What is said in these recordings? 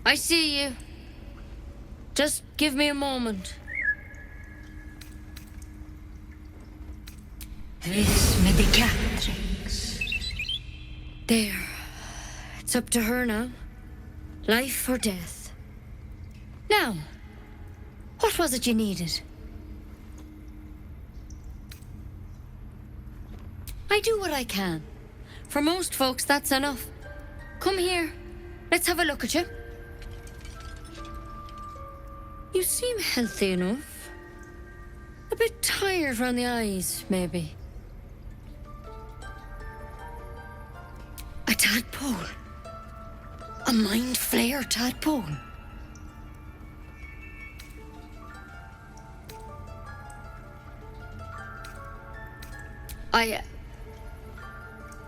I see you. Just give me a moment. Vis medicatrix. There. It's up to her now. Life or death. Now, what was it you needed? I do what I can. For most folks, that's enough. Come here. Let's have a look at you. You seem healthy enough. A bit tired around the eyes, maybe. A tadpole. A mind flayer tadpole.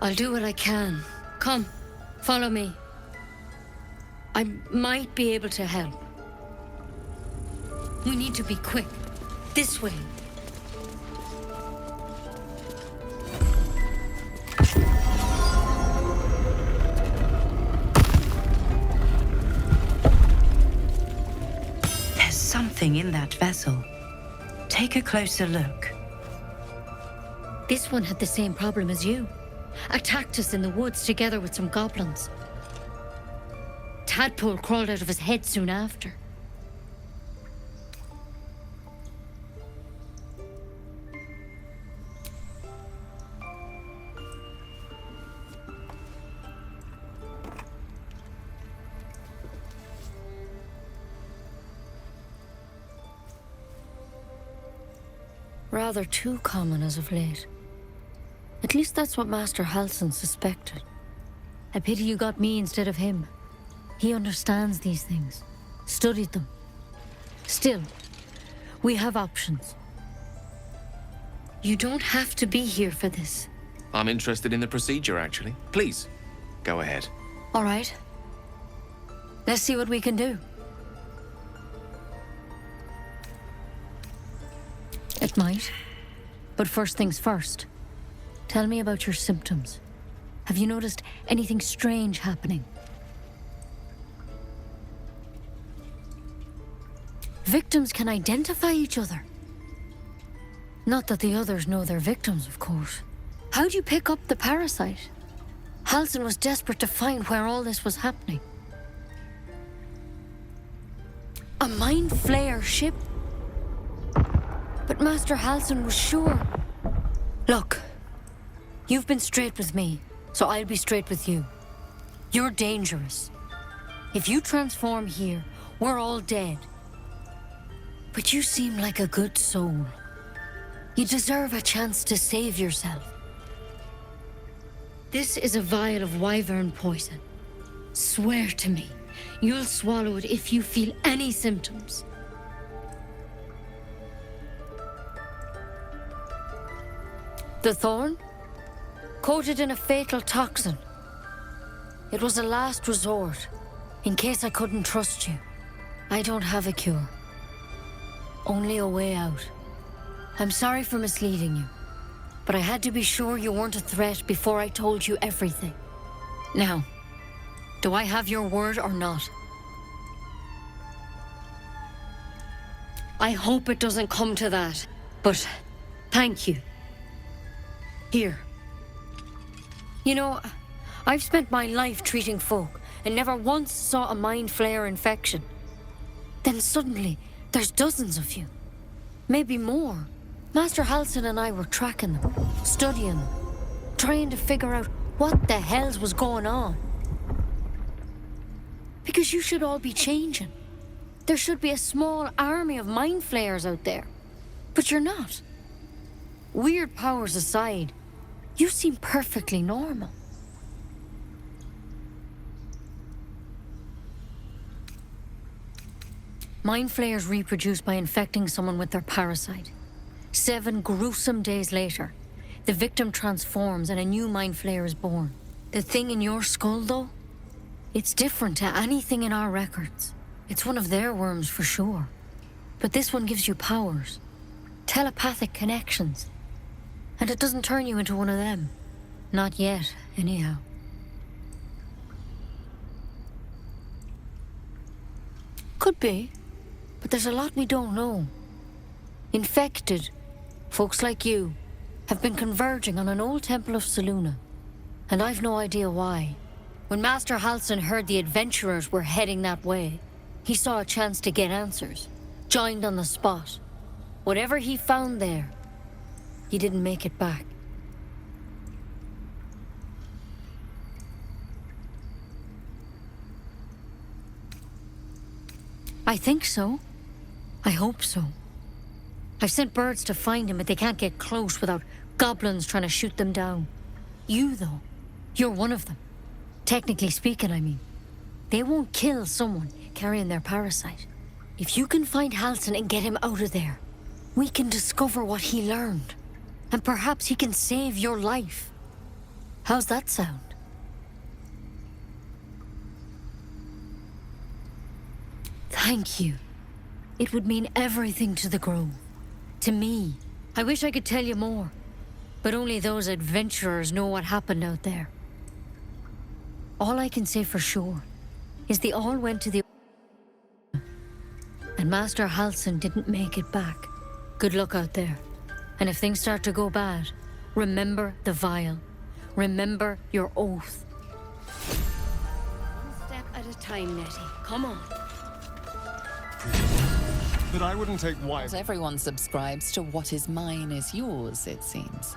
I'll do what I can. Come, follow me. I might be able to help. We need to be quick. This way. There's something in that vessel. Take a closer look. This one had the same problem as you. Attacked us in the woods together with some goblins. Tadpole crawled out of his head soon after. Rather too common as of late. At least that's what Master Halsin suspected. I pity you got me instead of him. He understands these things, studied them. Still, we have options. You don't have to be here for this. I'm interested in the procedure, actually. Please, go ahead. All right. Let's see what we can do. It might. But first things first. Tell me about your symptoms. Have you noticed anything strange happening? Victims can identify each other. Not that the others know they're victims, of course. How'd you pick up the parasite? Halsin was desperate to find where all this was happening. A mind flayer ship? But Master Halsin was sure. Look, you've been straight with me, so I'll be straight with you. You're dangerous. If you transform here, we're all dead. But you seem like a good soul. You deserve a chance to save yourself. This is a vial of wyvern poison. Swear to me, you'll swallow it if you feel any symptoms. The thorn? Coated in a fatal toxin. It was a last resort, in case I couldn't trust you. I don't have a cure. Only a way out. I'm sorry for misleading you, but I had to be sure you weren't a threat before I told you everything. Now, do I have your word or not? I hope it doesn't come to that, but thank you. Here. You know, I've spent my life treating folk and never once saw a mind flayer infection. Then suddenly, there's dozens of you. Maybe more. Master Halsin and I were tracking them, studying them, trying to figure out what the hells was going on. Because you should all be changing. There should be a small army of mind flayers out there. But you're not. Weird powers aside, you seem perfectly normal. Mind flayers reproduce by infecting someone with their parasite. 7 gruesome days later, the victim transforms and a new mind flayer is born. The thing in your skull, though, it's different to anything in our records. It's one of their worms for sure. But this one gives you powers, telepathic connections. And it doesn't turn you into one of them. Not yet, anyhow. Could be, but there's a lot we don't know. Infected, folks like you, have been converging on an old temple of Selûne, and I've no idea why. When Master Halsin heard the adventurers were heading that way, he saw a chance to get answers, joined on the spot. Whatever he found there, he didn't make it back. I think so. I hope so. I've sent birds to find him, but they can't get close without goblins trying to shoot them down. You, though, you're one of them. Technically speaking, I mean. They won't kill someone carrying their parasite. If you can find Halsin and get him out of there, we can discover what he learned. And perhaps he can save your life. How's that sound? Thank you. It would mean everything to the Grove. To me. I wish I could tell you more. But only those adventurers know what happened out there. All I can say for sure is they all went to the... And Master Halsin didn't make it back. Good luck out there. And if things start to go bad, remember the vial. Remember your oath. One step at a time, Nettie. Come on. That I wouldn't take wife. Not everyone subscribes to what is mine is yours, it seems.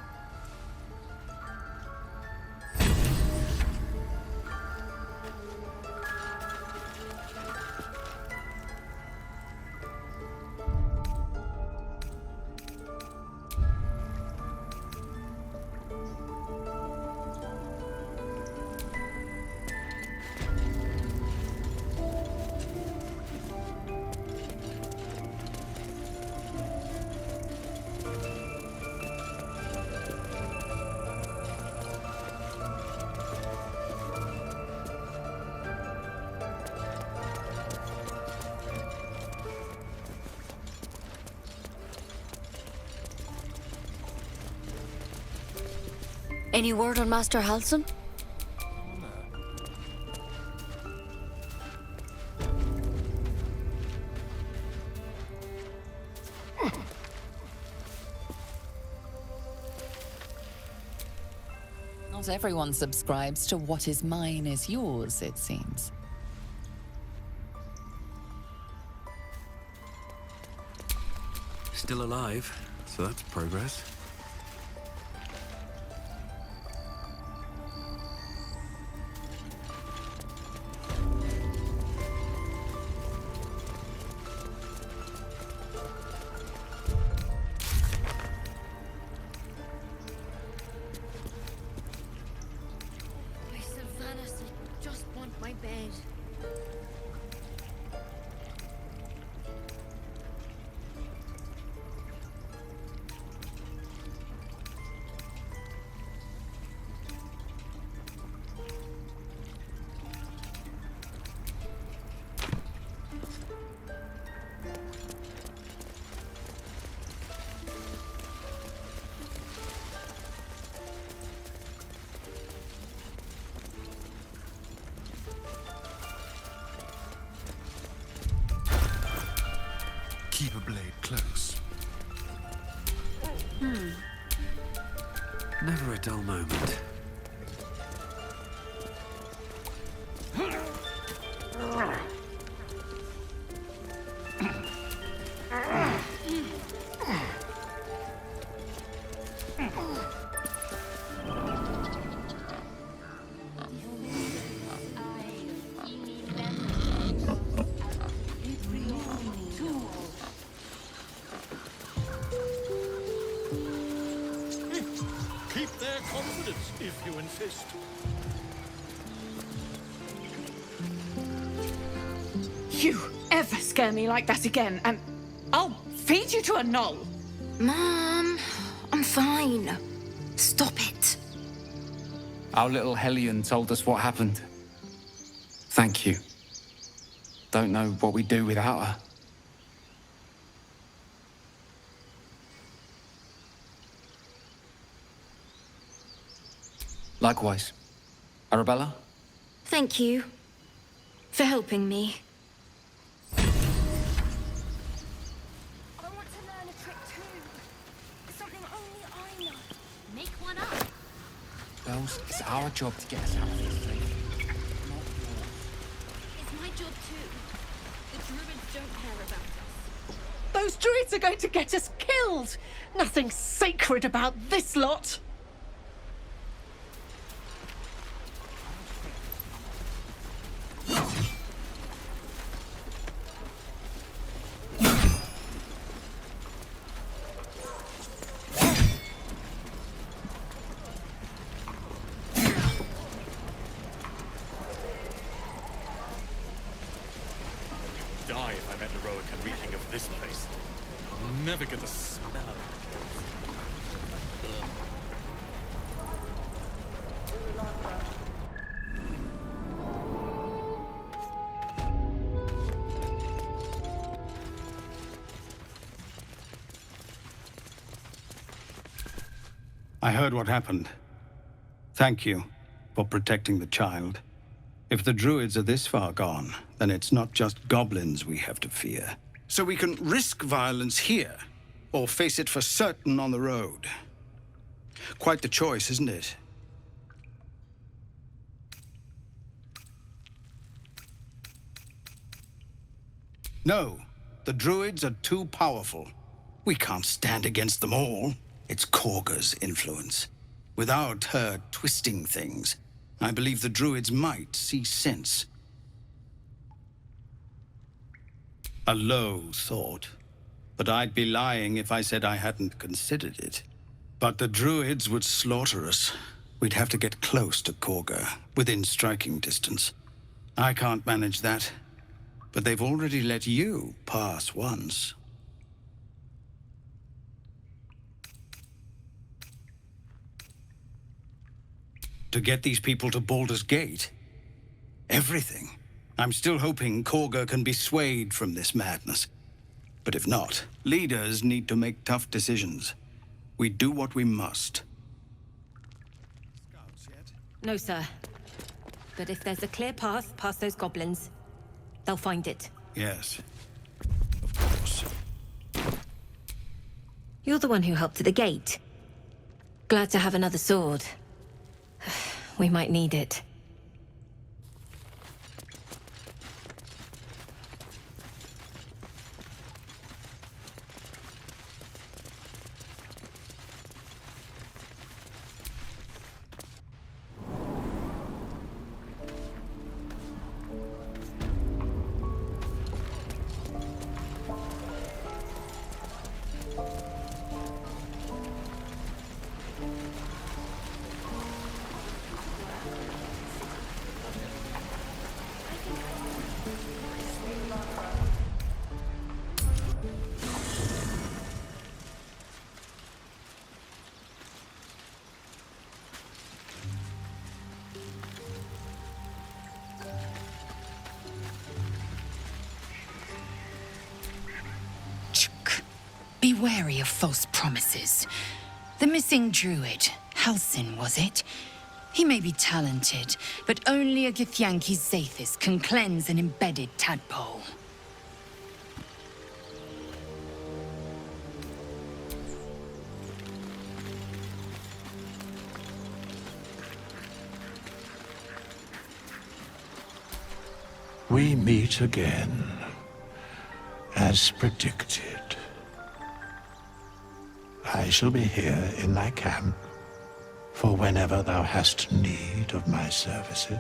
Any word on Master Halsin? Not everyone subscribes to what is mine is yours, it seems. Still alive, so that's progress. My Sylvanas, I just want my bed. Keep a blade close. Never a dull moment. Keep their confidence, if you insist. You ever scare me like that again, and I'll feed you to a knoll. Mom, I'm fine. Stop it. Our little Hellion told us what happened. Thank you. Don't know what we'd do without her. Likewise. Arabella? Thank you for helping me. Miles. It's our job to get us out of this thing. Not yours. It's my job too. The druids don't care about us. Those druids are going to get us killed. Nothing sacred about this lot. Die if I'm heroic and reeking of this place. I'll never get the smell of it. I heard what happened. Thank you for protecting the child. If the druids are this far gone, then it's not just goblins we have to fear. So we can risk violence here, or face it for certain on the road. Quite the choice, isn't it? No, the druids are too powerful. We can't stand against them all. It's Korga's influence. Without her twisting things, I believe the druids might see sense. A low thought, but I'd be lying if I said I hadn't considered it. But the druids would slaughter us. We'd have to get close to Korga, within striking distance. I can't manage that, but they've already let you pass once. To get these people to Baldur's Gate? Everything. I'm still hoping Korga can be swayed from this madness. But if not, leaders need to make tough decisions. We do what we must. No, sir. But if there's a clear path past those goblins, they'll find it. Yes, of course. You're the one who helped at the gate. Glad to have another sword. We might need it. Be wary of false promises. The missing druid, Halsin, was it? He may be talented, but only a Githyanki Zathis can cleanse an embedded tadpole. We meet again, as predicted. I shall be here in thy camp, for whenever thou hast need of my services.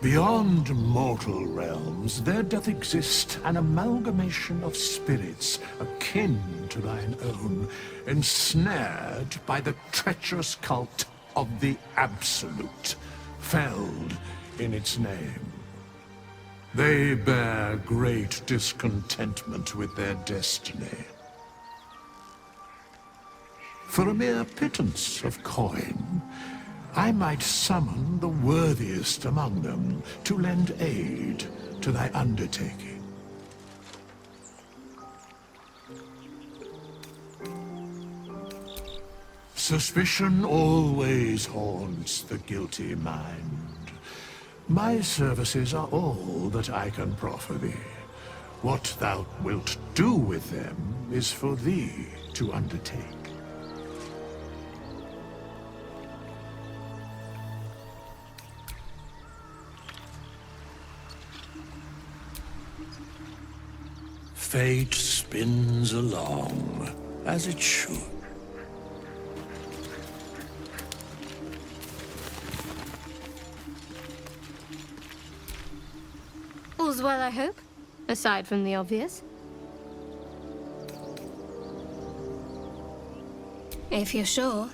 Beyond mortal realms, there doth exist an amalgamation of spirits akin to thine own, ensnared by the treacherous cult of the Absolute, felled in its name. They bear great discontentment with their destiny. For a mere pittance of coin, I might summon the worthiest among them to lend aid to thy undertaking. Suspicion always haunts the guilty mind, My services are all that I can proffer thee. What thou wilt do with them is for thee to undertake. Fate spins along, as it should. All's well, I hope, aside from the obvious. If you're sure.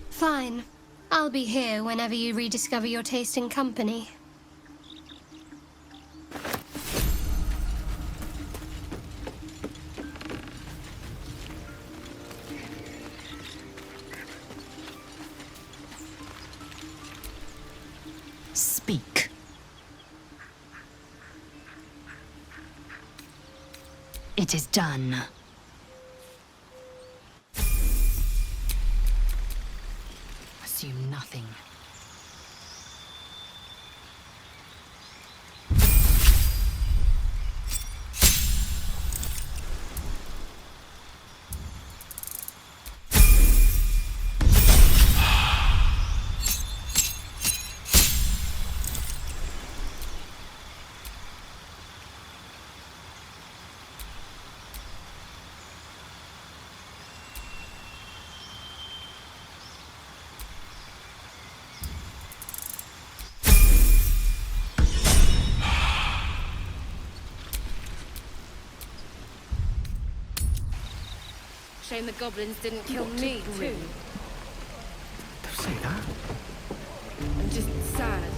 Fine. I'll be here whenever you rediscover your taste in company. Speak. It is done. Assume nothing. Shame the goblins didn't kill me, too. Don't say that. I'm just sad.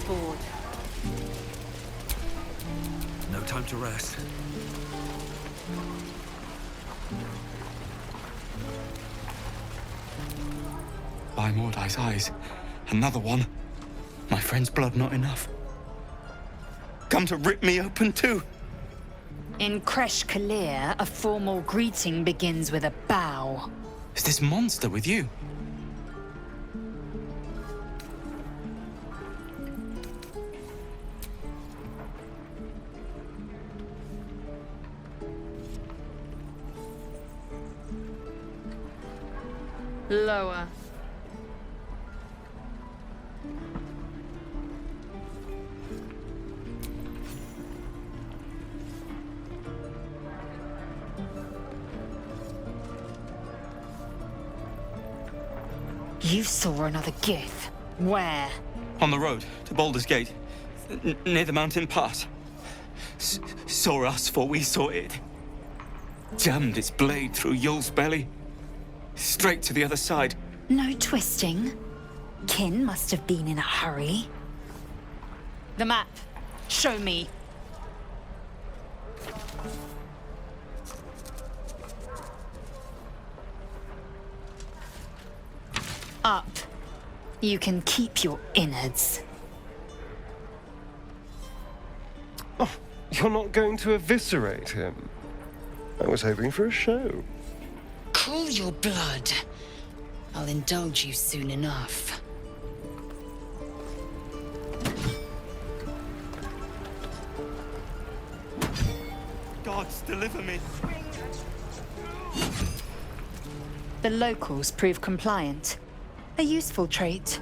Bored. No time to rest. By Mordai's eyes. Another one. My friend's blood not enough. Come to rip me open too. In Kresh Kalir, a formal greeting begins with a bow. Is this monster with you? Lower. You saw another Gith. Where? On the road to Baldur's Gate, near the mountain pass. Saw us before we saw it. Jammed its blade through Yul's belly. Straight to the other side. No twisting. Kin must have been in a hurry. The map. Show me. Up. You can keep your innards. Oh, you're not going to eviscerate him? I was hoping for a show. Cool your blood. I'll indulge you soon enough. Gods, deliver me. The locals prove compliant. A useful trait.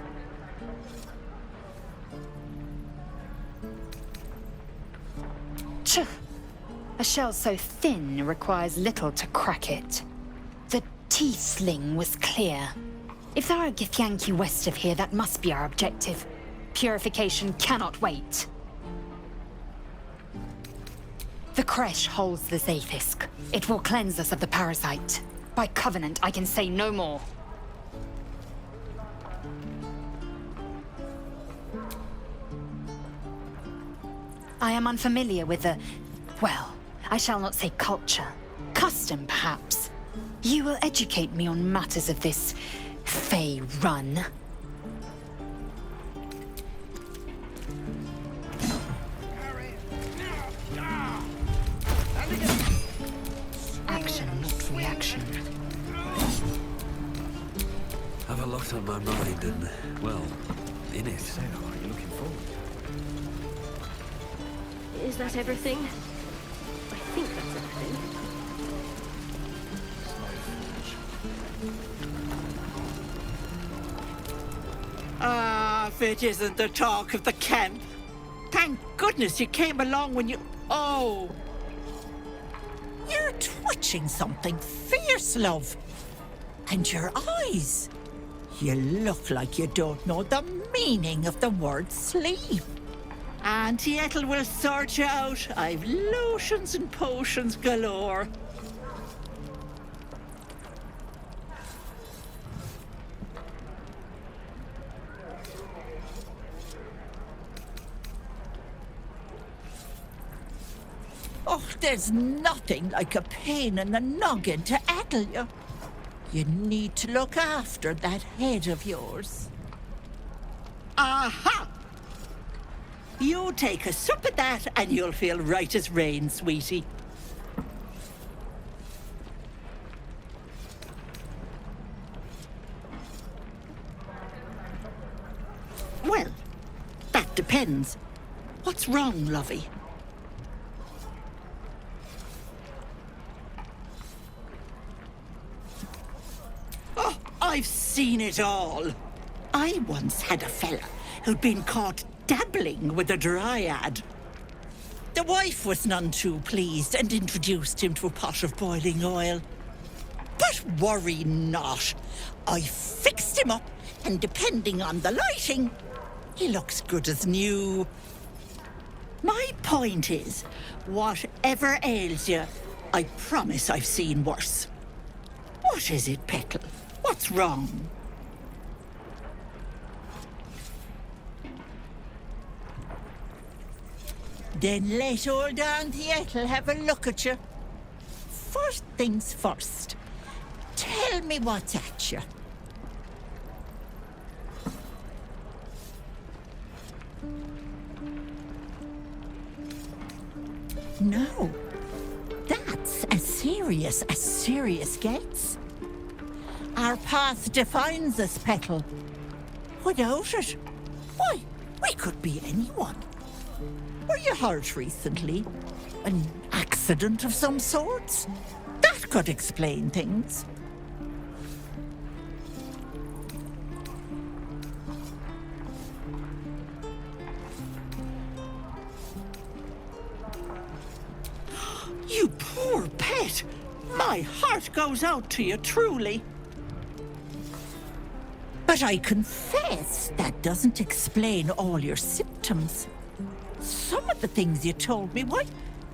Tch! A shell so thin requires little to crack it. The T-sling was clear. If there are Githyanki west of here, that must be our objective. Purification cannot wait. The Kresh holds the Zaithisk. It will cleanse us of the parasite. By covenant, I can say no more. I am unfamiliar with the... well, I shall not say culture. Custom, perhaps. You will educate me on matters of this... Fey run. Action, not reaction. Have a lot lot on my mind and, well, in it. Say, how are you looking forward? Is that everything? I think that's everything. Ah, if it isn't the talk of the camp. Thank goodness you came along when you... Oh! You're twitching something fierce, love. And your eyes. You look like you don't know the meaning of the word sleep. Auntie Ethel will sort you out. I've lotions and potions galore. Oh, there's nothing like a pain in the noggin to addle you. You need to look after that head of yours. Aha! You take a sup at that and you'll feel right as rain, sweetie. Well, that depends. What's wrong, lovey? Oh, I've seen it all. I once had a fella who'd been caught dabbling with a dryad. The wife was none too pleased and introduced him to a pot of boiling oil. But worry not. I fixed him up, and depending on the lighting, he looks good as new. My point is, whatever ails you, I promise I've seen worse. What is it, Petal? What's wrong? Then let old Auntie Ethel have a look at you. First things first. Tell me what's at you. No. That's as serious gets. Our path defines us, Petal. Without it, why, we could be anyone. Were you hurt recently? An accident of some sort? That could explain things. You poor pet! My heart goes out to you, truly. But I confess that doesn't explain all your symptoms. Some of the things you told me, why,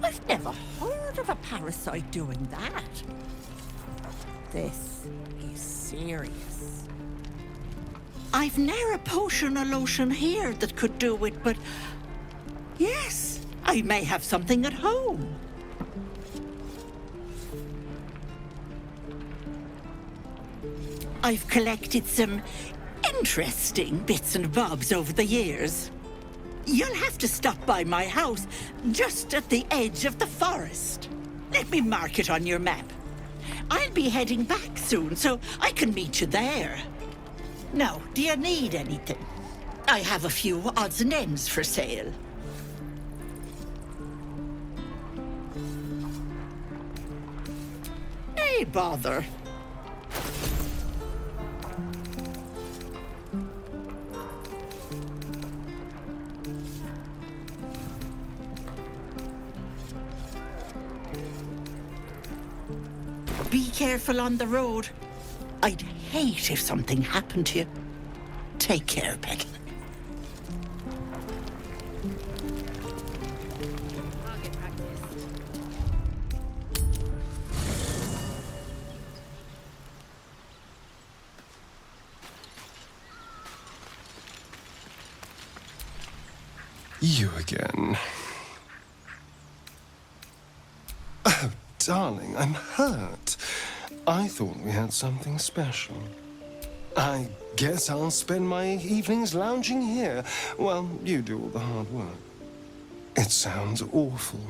I've never heard of a parasite doing that. This is serious. I've ne'er a potion or lotion here that could do it, but yes, I may have something at home. I've collected some interesting bits and bobs over the years. You'll have to stop by my house, just at the edge of the forest. Let me mark it on your map. I'll be heading back soon, so I can meet you there. Now, do you need anything? I have a few odds and ends for sale. Hey, bother. Be careful on the road. I'd hate if something happened to you. Take care, Petal. You again. Oh, darling, I'm hurt. I thought we had something special. I guess I'll spend my evenings lounging here while you do all the hard work. It sounds awful.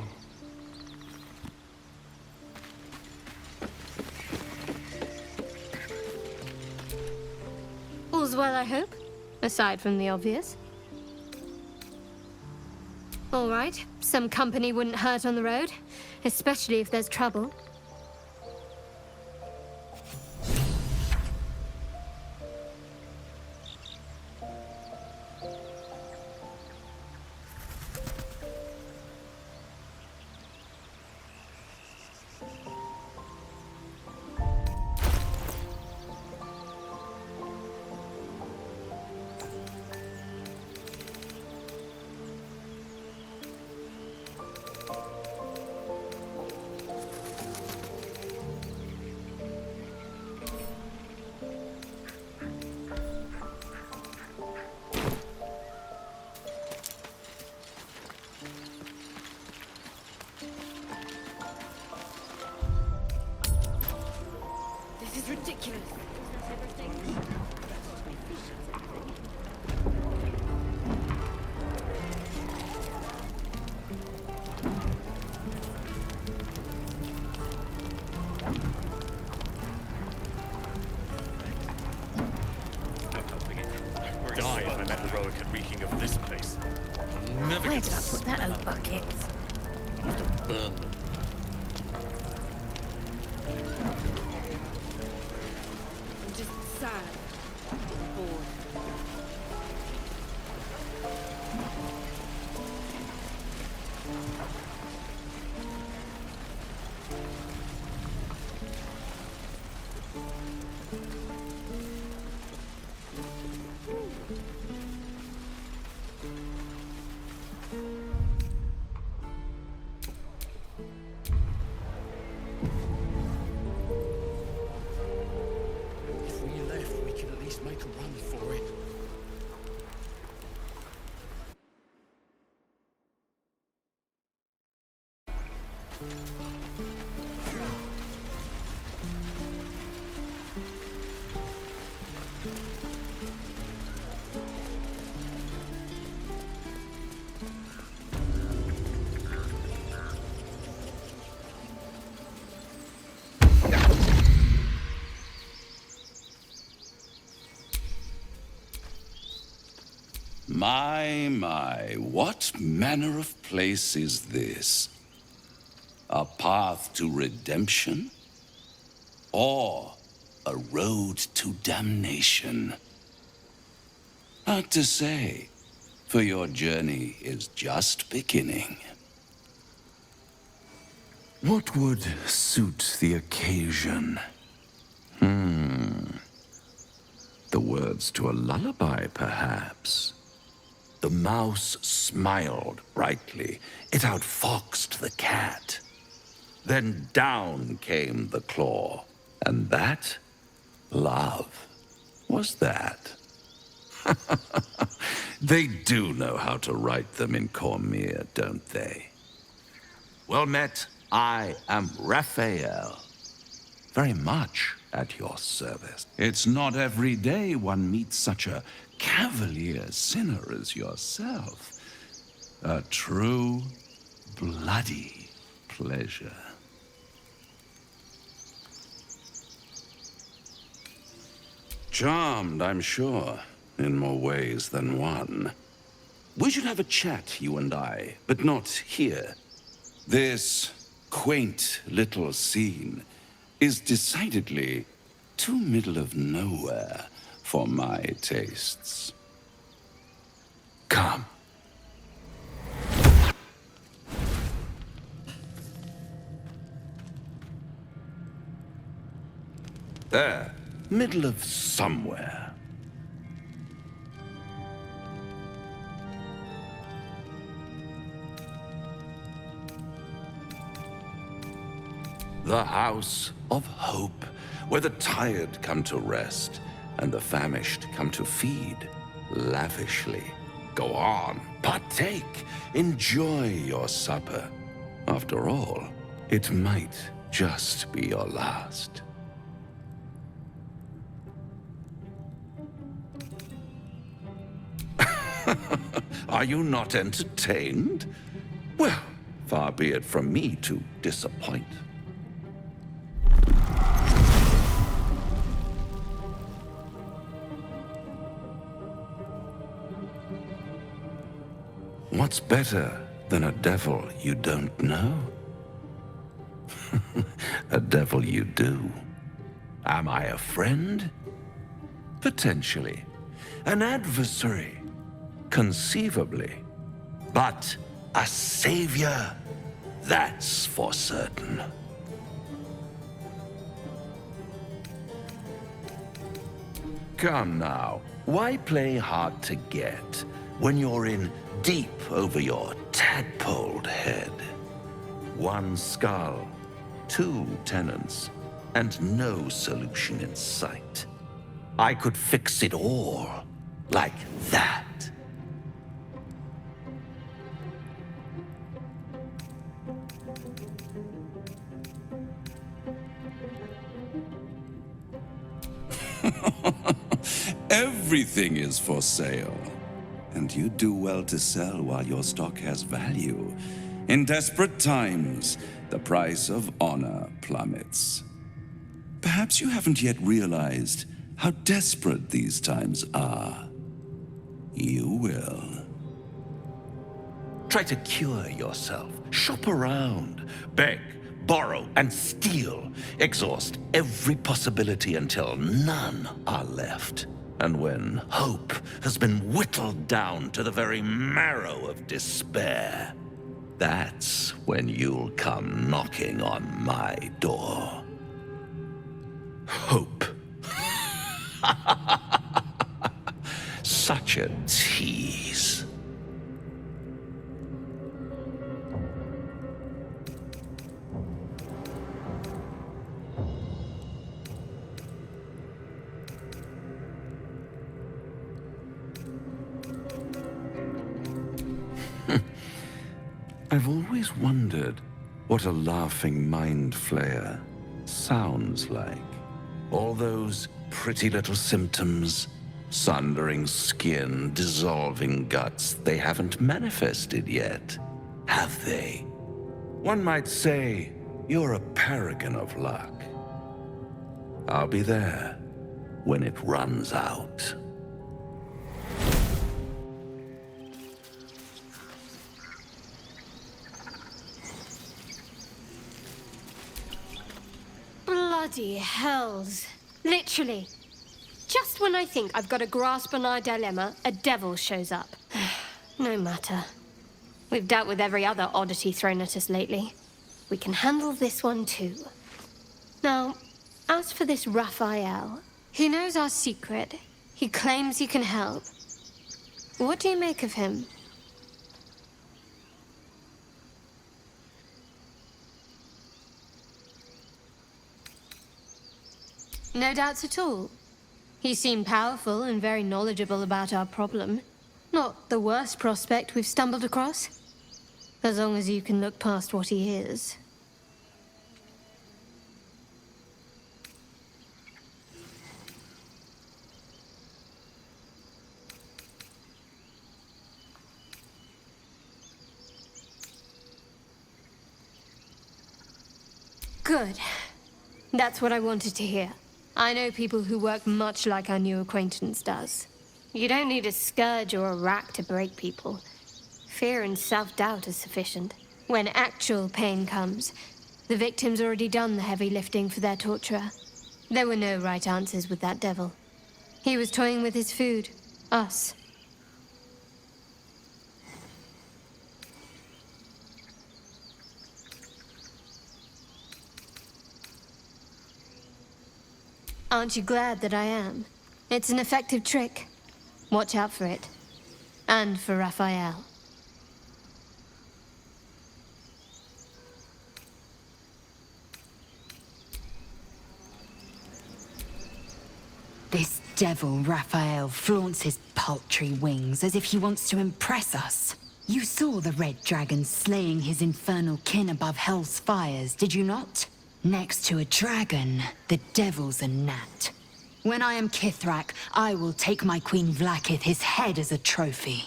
All's well, I hope, aside from the obvious. All right, some company wouldn't hurt on the road, especially if there's trouble. This is ridiculous. Die if I met heroic and reeking of this place. I'll never Where get did I put that old bucket? burn them. I'm just sad. Bored. If we left, we could at least make a run for it. My, what manner of place is this? A path to redemption? Or a road to damnation? Hard to say, for your journey is just beginning. What would suit the occasion? The words to a lullaby, perhaps. The mouse smiled brightly. It outfoxed the cat. Then down came the claw. And that? Love. Was that? They do know how to write them in Cormier, don't they? Well met, I am Raphael. Very much at your service. It's not every day one meets such a cavalier sinner as yourself. A true, bloody pleasure. Charmed, I'm sure, in more ways than one. We should have a chat, you and I, but not here. This quaint little scene is decidedly too middle of nowhere for my tastes. Come. There, middle of somewhere. The House of Hope, where the tired come to rest and the famished come to feed lavishly. Go on, partake, enjoy your supper. After all, it might just be your last. Are you not entertained? Well, far be it from me to disappoint. What's better than a devil you don't know? A devil you do. Am I a friend? Potentially. An adversary? Conceivably. But a savior? That's for certain. Come now, why play hard to get when you're in deep over your tadpoled head? One skull, 2 tenants, and no solution in sight. I could fix it all, like that. Everything is for sale. And you do well to sell while your stock has value. In desperate times, the price of honor plummets. Perhaps you haven't yet realized how desperate these times are. You will. Try to cure yourself. Shop around. Beg, borrow, and steal. Exhaust every possibility until none are left. And when hope has been whittled down to the very marrow of despair, that's when you'll come knocking on my door. Hope. Such a tease. I've always wondered what a laughing mind flayer sounds like. All those pretty little symptoms, sundering skin, dissolving guts, they haven't manifested yet, have they? One might say you're a paragon of luck. I'll be there when it runs out. Bloody hells. Literally. Just when I think I've got a grasp on our dilemma, a devil shows up. No matter. We've dealt with every other oddity thrown at us lately. We can handle this one too. Now, as for this Raphael, he knows our secret. He claims he can help. What do you make of him? No doubts at all. He seemed powerful and very knowledgeable about our problem. Not the worst prospect we've stumbled across. As long as you can look past what he is. Good. That's what I wanted to hear. I know people who work much like our new acquaintance does. You don't need a scourge or a rack to break people. Fear and self-doubt is sufficient. When actual pain comes, the victim's already done the heavy lifting for their torturer. There were no right answers with that devil. He was toying with his food. Us. Aren't you glad that I am? It's an effective trick. Watch out for it. And for Raphael. This devil, Raphael, flaunts his paltry wings as if he wants to impress us. You saw the red dragon slaying his infernal kin above hell's fires, did you not? Next to a dragon, the devil's a gnat. When I am Kithrak, I will take my Queen Vlaakith his head as a trophy.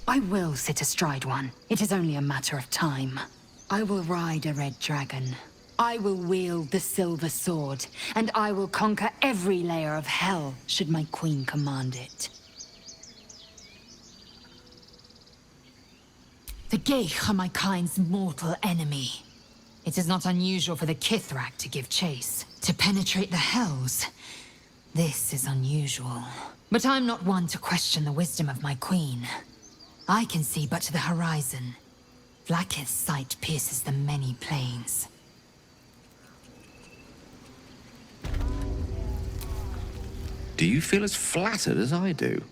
I will sit astride one. It is only a matter of time. I will ride a red dragon. I will wield the silver sword, and I will conquer every layer of hell, should my queen command it. The Geich are my kind's mortal enemy. It is not unusual for the Kithrak to give chase. To penetrate the hells, this is unusual. But I'm not one to question the wisdom of my queen. I can see but to the horizon. Vlaakith's sight pierces the many planes. Do you feel as flattered as I do?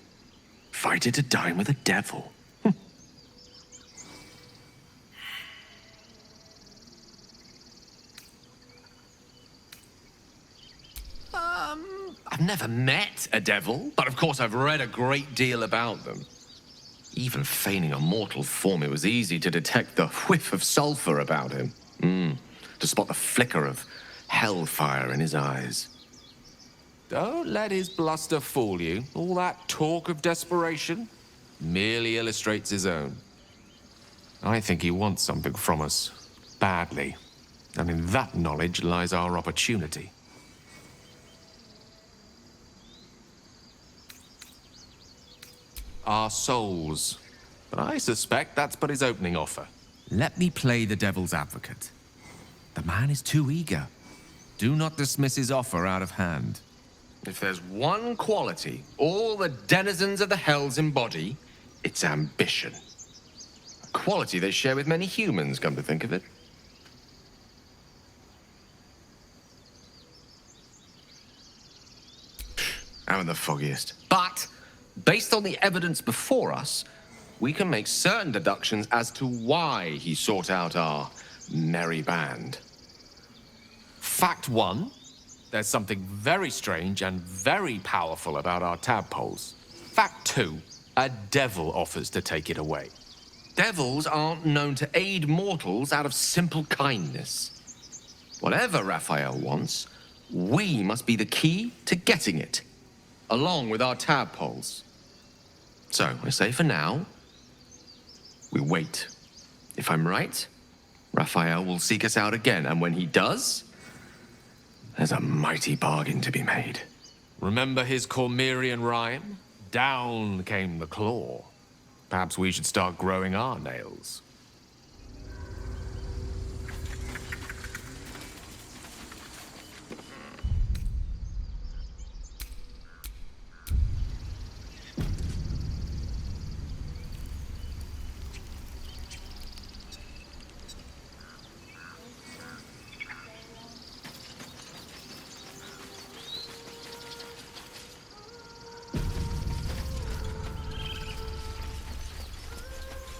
Fighter to dine with a devil. I've never met a devil, but of course I've read a great deal about them. Even feigning a mortal form, it was easy to detect the whiff of sulfur about him. To spot the flicker of hellfire in his eyes. Don't let his bluster fool you. All that talk of desperation merely illustrates his own. I think he wants something from us, badly. And in that knowledge lies our opportunity. Our souls. But I suspect that's but his opening offer. Let me play the devil's advocate. The man is too eager. Do not dismiss his offer out of hand. If there's one quality all the denizens of the hells embody, it's ambition. A quality they share with many humans, come to think of it. I'm the foggiest. But, based on the evidence before us, we can make certain deductions as to why he sought out our merry band. Fact one, there's something very strange and very powerful about our tadpoles. Fact two, a devil offers to take it away. Devils aren't known to aid mortals out of simple kindness. Whatever Raphael wants, we must be the key to getting it, along with our tadpoles. So, I say for now, we wait. If I'm right, Raphael will seek us out again, and when he does, there's a mighty bargain to be made. Remember his Cormyrean rhyme? Down came the claw. Perhaps we should start growing our nails.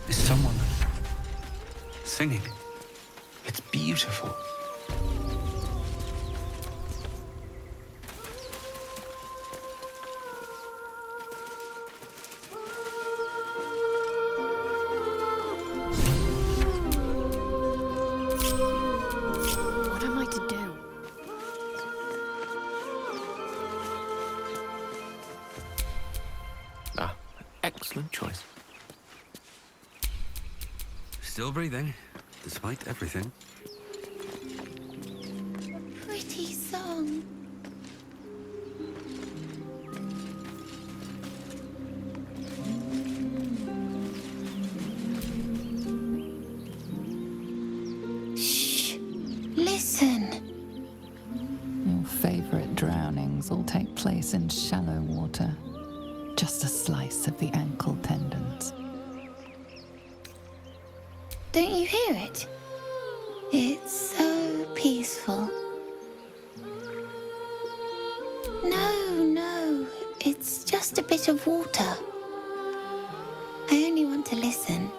There's someone singing. It's beautiful. What am I to do? Excellent choice. Still breathing, despite everything. Pretty song. Shh. Listen. Your favorite drownings all take place in shallow water. Just a slice of the ankle tendons. Don't you hear it? It's so peaceful. No, it's just a bit of water. I only want to listen.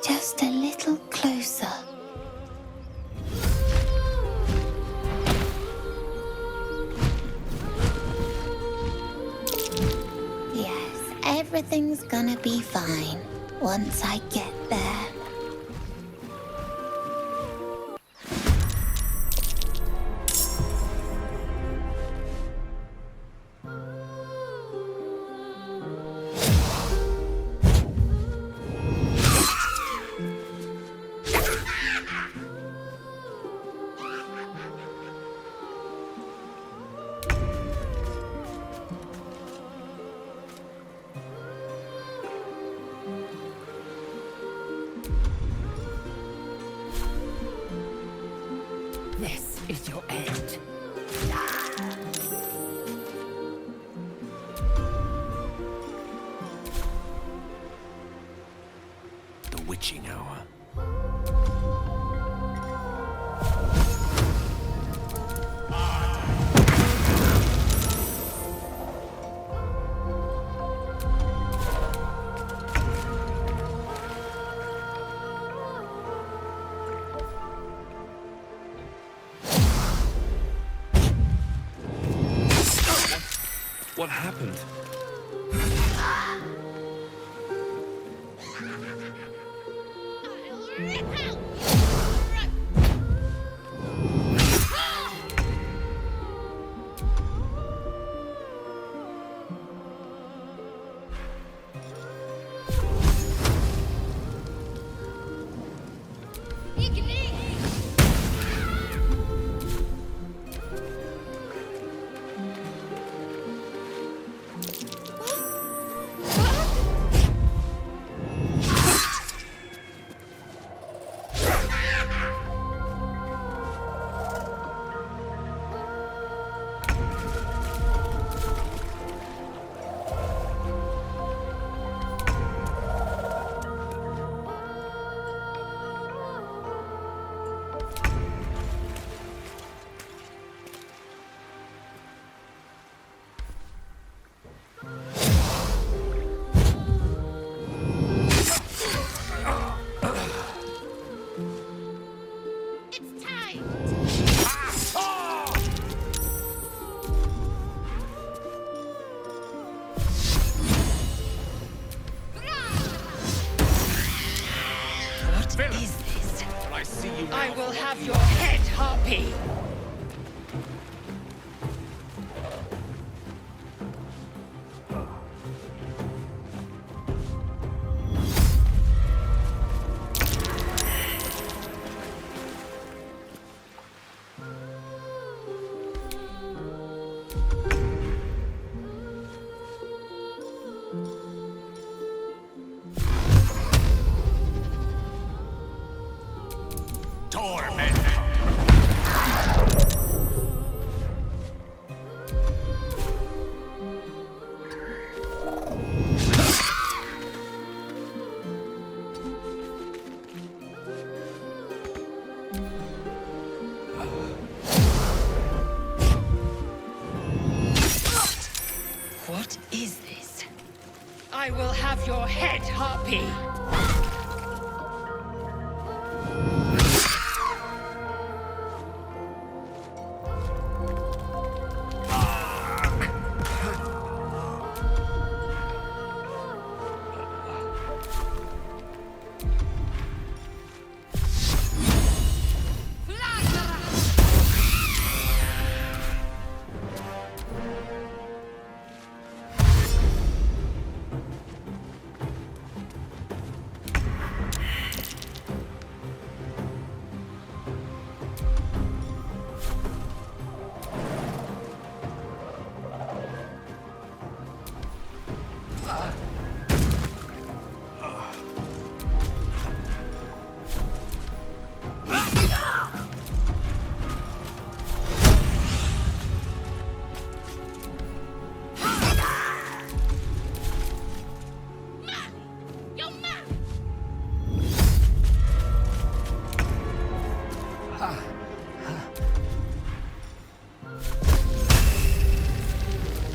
Just a little closer. Yes, everything's gonna be fine once I get there. This is your end. The witching hour. What happened? What is this? I see you now. I will have your head, Harpy! What is this? I will have your head, Harpy!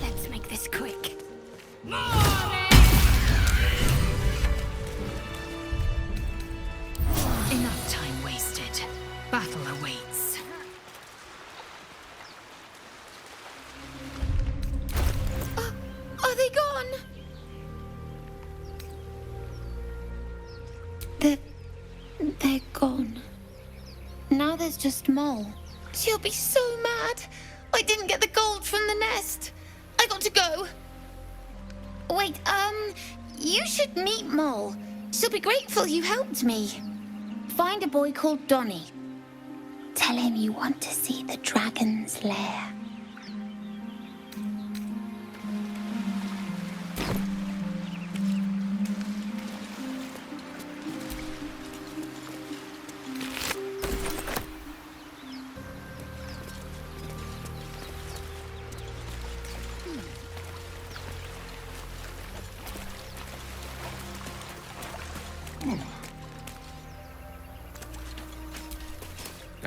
Let's make this quick. Enough time wasted. Battle awaits. Are they gone? They're gone. Now there's just Mole. She'll be so mad. I didn't get the gold from the nest. I got to go. Wait, you should meet Mole. She'll be grateful you helped me. Find a boy called Donny. Tell him you want to see the dragon's lair.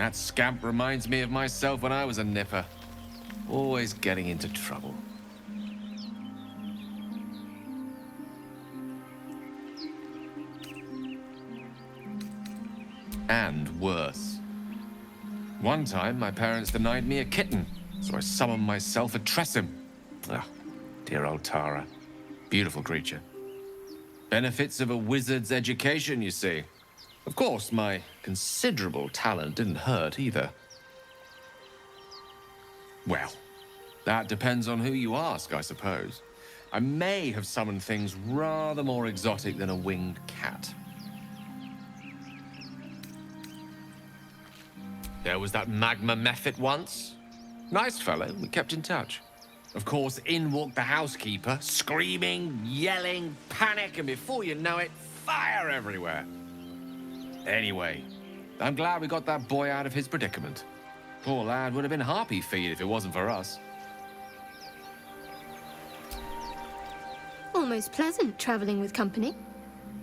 That scamp reminds me of myself when I was a nipper. Always getting into trouble. And worse. One time, my parents denied me a kitten, so I summoned myself a Tressim. Ah, dear old Tara. Beautiful creature. Benefits of a wizard's education, you see. Of course, my considerable talent didn't hurt either. Well, that depends on who you ask, I suppose. I may have summoned things rather more exotic than a winged cat. There was that magma mephit once. Nice fellow, we kept in touch. Of course, in walked the housekeeper, screaming, yelling, panic, and before you know it, fire everywhere. Anyway, I'm glad we got that boy out of his predicament. Poor lad would have been harpy feed if it wasn't for us. Almost pleasant traveling with company,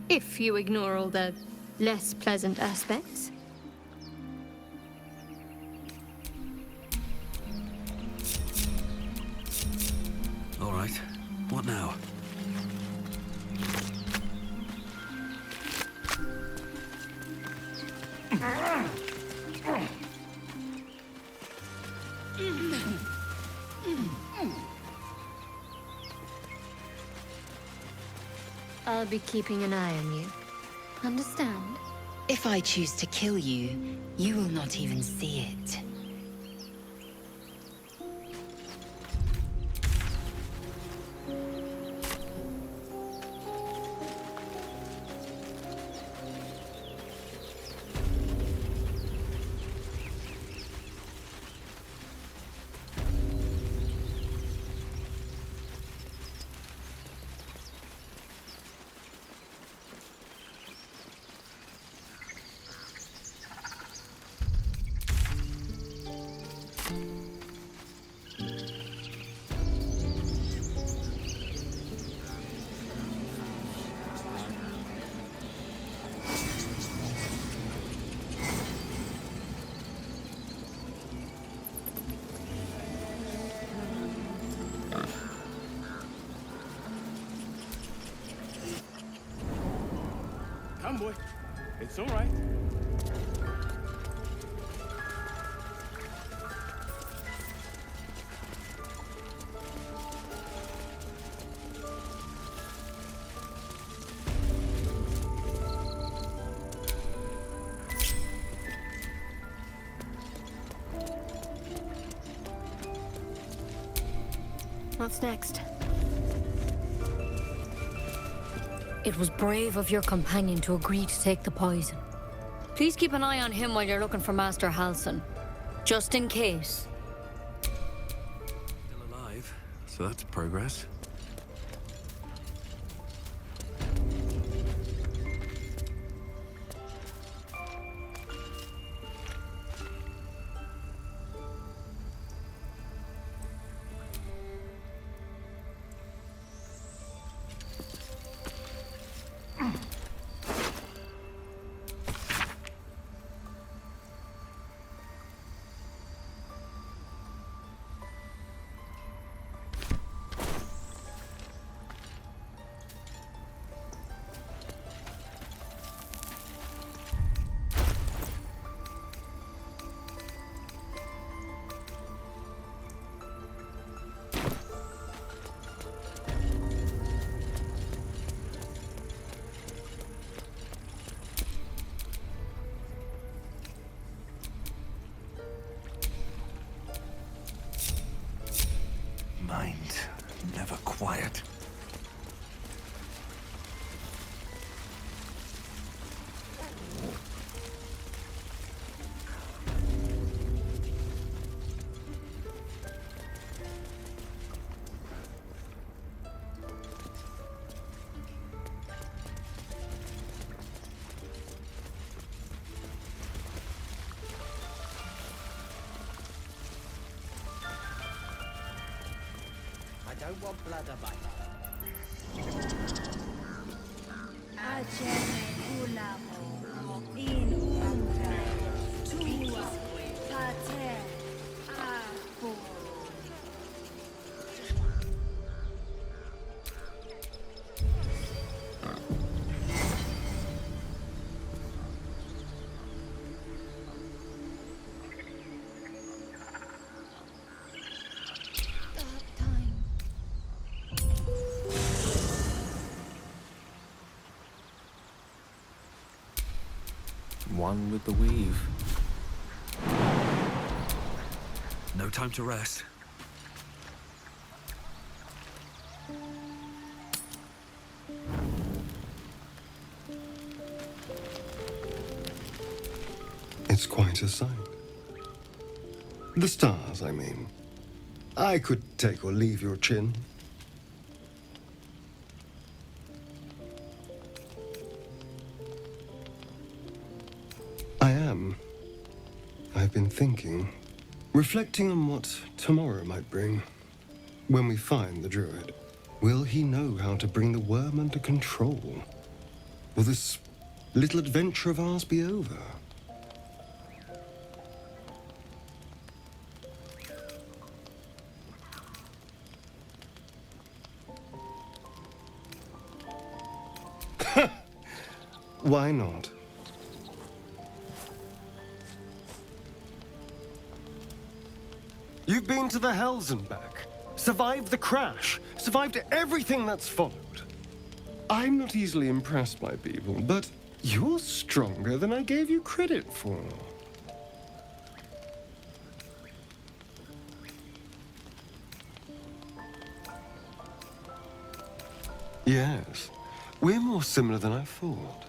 if you ignore all the less pleasant aspects. All right. What now? I'll be keeping an eye on you. Understand? If I choose to kill you, you will not even see it. Come, boy. It's all right. What's next? It was brave of your companion to agree to take the poison. Please keep an eye on him while you're looking for Master Halsin. Just in case. Still alive, so that's progress. Mind never quiet. I don't want blood on my Aceme culamo in umbra tua one with the weave. No time to rest. It's quite a sight. The stars, I mean. I could take or leave your chin. I am. I've been thinking, reflecting on what tomorrow might bring. When we find the druid, will he know how to bring the worm under control? Will this little adventure of ours be over? Why not? You've been to the Hells and back, survived the crash, survived everything that's followed. I'm not easily impressed by people, but you're stronger than I gave you credit for. Yes, we're more similar than I thought.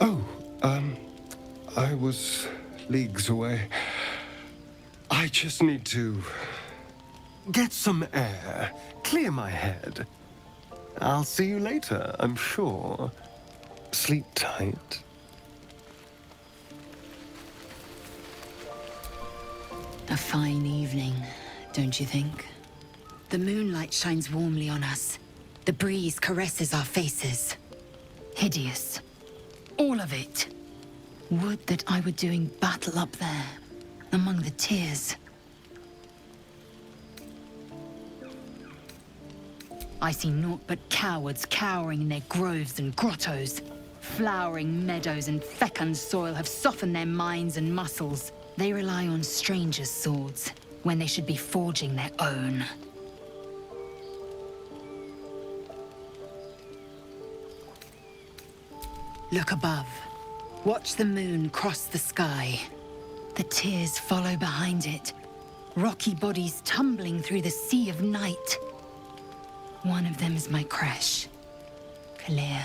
Oh, I was leagues away. I just need to get some air, clear my head. I'll see you later, I'm sure. Sleep tight. A fine evening, don't you think? The moonlight shines warmly on us. The breeze caresses our faces. Hideous. All of it. Would that I were doing battle up there, among the tears. I see naught but cowards cowering in their groves and grottos. Flowering meadows and fecund soil have softened their minds and muscles. They rely on strangers' swords, when they should be forging their own. Look above. Watch the moon cross the sky. The tears follow behind it. Rocky bodies tumbling through the sea of night. One of them is my creche. Clear.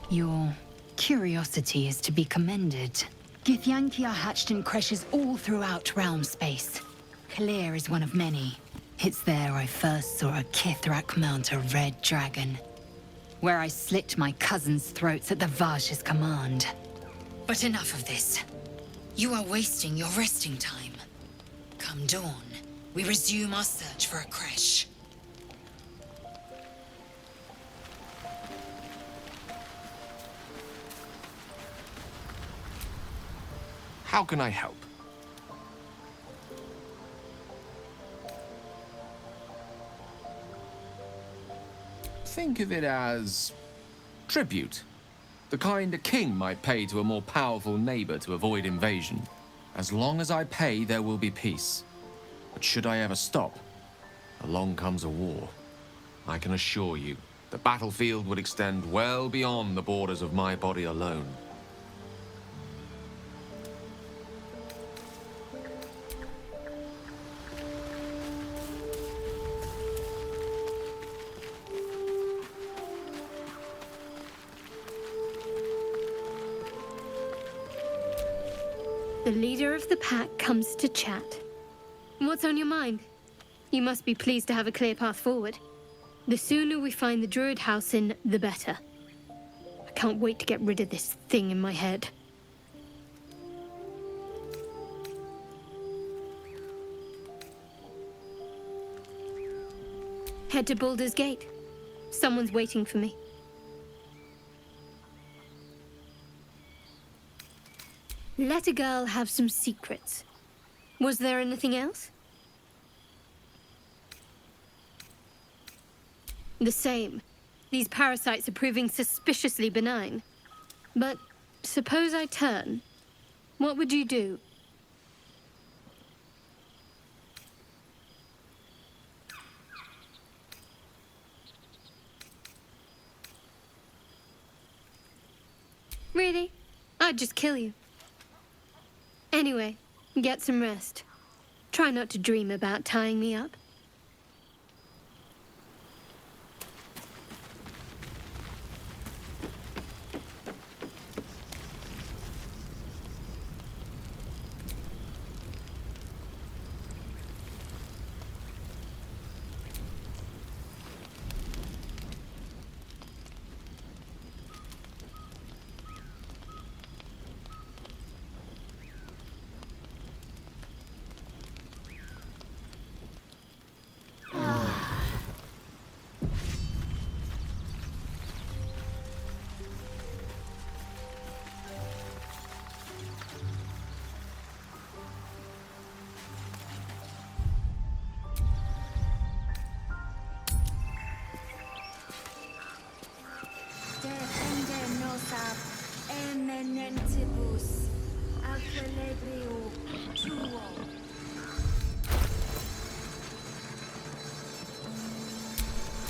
Your curiosity is to be commended. Githyanki are hatched in creches all throughout realm space. Clear is one of many. It's there I first saw a Kithrak mount a red dragon. Where I slit my cousins' throats at the Vaj's command. But enough of this. You are wasting your resting time. Come dawn, we resume our search for a creche. How can I help? Think of it as tribute. The kind a king might pay to a more powerful neighbor to avoid invasion. As long as I pay, there will be peace. But should I ever stop, along comes a war. I can assure you, the battlefield would extend well beyond the borders of my body alone. The leader of the pack comes to chat. What's on your mind? You must be pleased to have a clear path forward. The sooner we find the druid house in, the better. I can't wait to get rid of this thing in my head. Head to Baldur's Gate. Someone's waiting for me. Let a girl have some secrets. Was there anything else? The same. These parasites are proving suspiciously benign. But suppose I turn. What would you do? Really? I'd just kill you. Anyway, get some rest. Try not to dream about tying me up.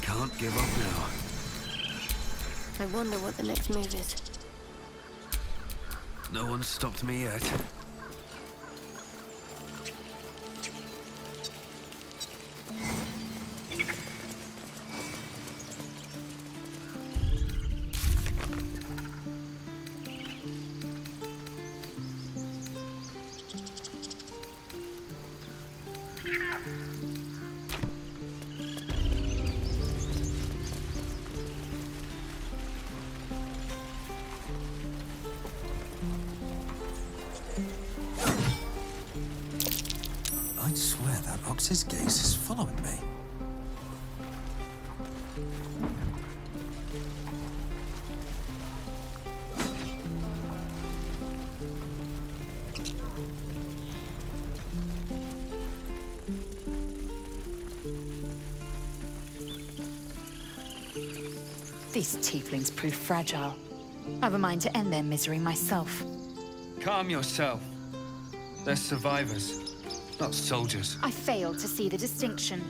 Can't give up now. I wonder what the next move is. No one's stopped me yet. I'd swear that ox's gaze is following me. These tieflings prove fragile. I've a mind to end their misery myself. Calm yourself. They're survivors, not soldiers. I fail to see the distinction.